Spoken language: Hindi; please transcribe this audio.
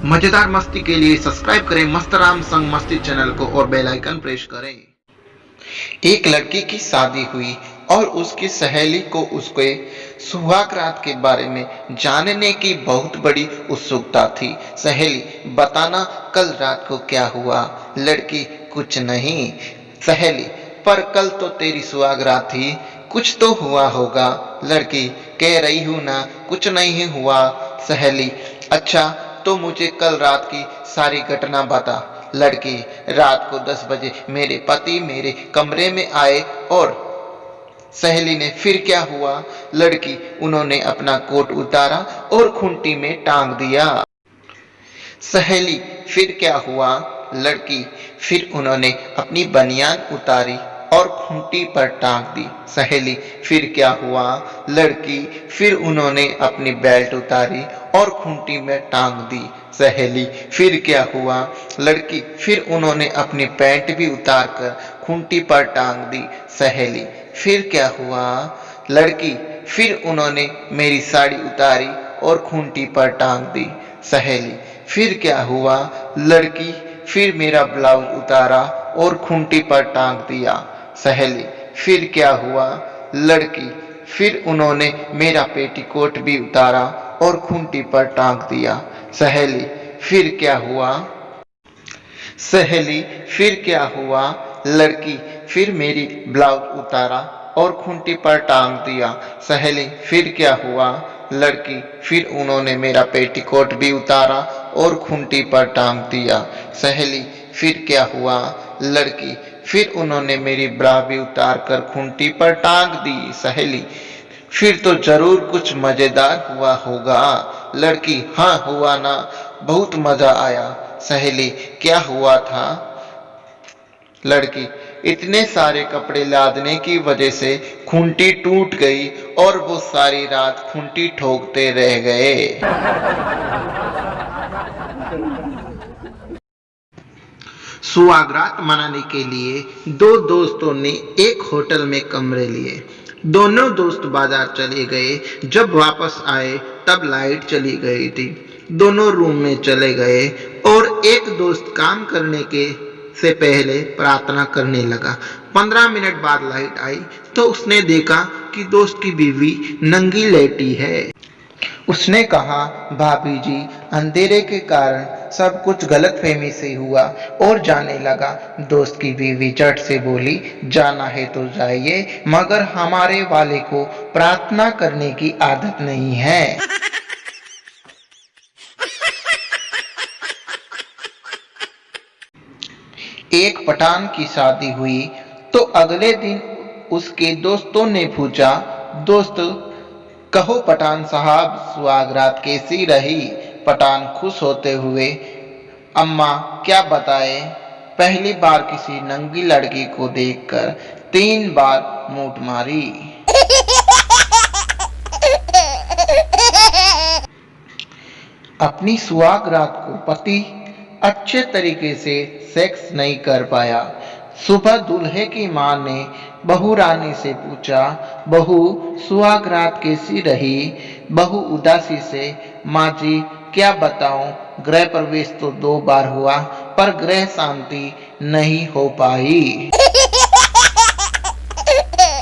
मजेदार मस्ती के लिए सब्सक्राइब करें मस्तराम संग मस्ती चैनल को और बेल आइकन प्रेस करें। एक लड़की की शादी हुई और उसकी सहेली को उसके सुहाग रात के बारे में जानने की बहुत बड़ी उत्सुकता थी। सहेली, बताना कल रात को क्या हुआ? लड़की, कुछ नहीं। सहेली, पर कल तो तेरी सुहाग रात थी, कुछ तो हुआ होगा। लड़की, कह रही हूं ना, कुछ नहीं हुआ। सहेली, अच्छा तो मुझे कल रात की सारी घटना बता। लड़की, रात को 10 बजे मेरे पति मेरे कमरे में आए और सहेली ने, फिर क्या हुआ? लड़की, उन्होंने अपना कोट उतारा और खूंटी में टांग दिया। सहेली, फिर क्या हुआ? लड़की, फिर उन्होंने अपनी बनियान उतारी और खूंटी पर टांग दी। सहेली, फिर क्या हुआ? लड़की, फिर उन्होंने अपनी बेल्ट उतारी और खूंटी में टांग दी। सहेली, फिर क्या हुआ? लड़की, फिर उन्होंने अपनी पैंट भी उतार कर खूंटी पर टांग दी। सहेली, फिर क्या हुआ? लड़की, फिर उन्होंने मेरी साड़ी उतारी और खूंटी पर टांग दी। सहेली, फिर क्या हुआ? लड़की, फिर मेरा ब्लाउज उतारा और खूंटी पर टांग दिया। सहेली, फिर क्या हुआ? लड़की, फिर उन्होंने मेरा पेटीकोट भी उतारा और खूंटी पर टांग दिया। सहेली, फिर क्या हुआ? सहेली, फिर क्या हुआ? लड़की, फिर मेरी ब्लाउज उतारा और खूंटी पर टांग दिया। सहेली, फिर क्या हुआ? लड़की, फिर उन्होंने मेरा पेटीकोट भी उतारा और खूंटी पर टांग दिया। सहेली, फिर क्या हुआ? लड़की, फिर उन्होंने मेरी ब्रा भी उतार कर खूंटी पर टांग दी। सहेली, फिर तो जरूर कुछ मजेदार हुआ होगा। लड़की, हाँ हुआ ना, बहुत मजा आया। सहेली, क्या हुआ था? लड़की, इतने सारे कपड़े लादने की वजह से खूंटी टूट गई और वो सारी रात खूंटी ठोकते रह गए। सुहागरात मनाने के लिए दो दोस्तों ने एक होटल में कमरे लिए। दोनों दोस्त बाजार चले गए। जब वापस आए तब लाइट चली गई थी। दोनों रूम में चले गए और एक दोस्त काम करने के से पहले प्रार्थना करने लगा। 15 मिनट बाद लाइट आई तो उसने देखा कि दोस्त की बीवी नंगी लेटी है। उसने कहा, भाभी जी, अंधेरे के कारण सब कुछ गलतफहमी से हुआ, और जाने लगा। दोस्त की बीवी झट से बोली, जाना है तो जाइए, मगर हमारे वाले को प्रार्थना करने की आदत नहीं है। एक पठान की शादी हुई तो अगले दिन उसके दोस्तों ने पूछा, दोस्त कहो पठान साहब, सुहागरात कैसी रही? पठान खुश होते हुए, अम्मा क्या बताए, पहली बार किसी नंगी लड़की को देखकर 3 बार मूठ मारी। अपनी सुहागरात को पति अच्छे तरीके से सेक्स नहीं कर पाया। सुबह दूल्हे की मां ने बहू रानी से पूछा, बहू सुहागरात कैसी रही? बहू उदासी से, माँ जी क्या बताऊं, गृह प्रवेश तो 2 बार हुआ पर गृह शांति नहीं हो पाई।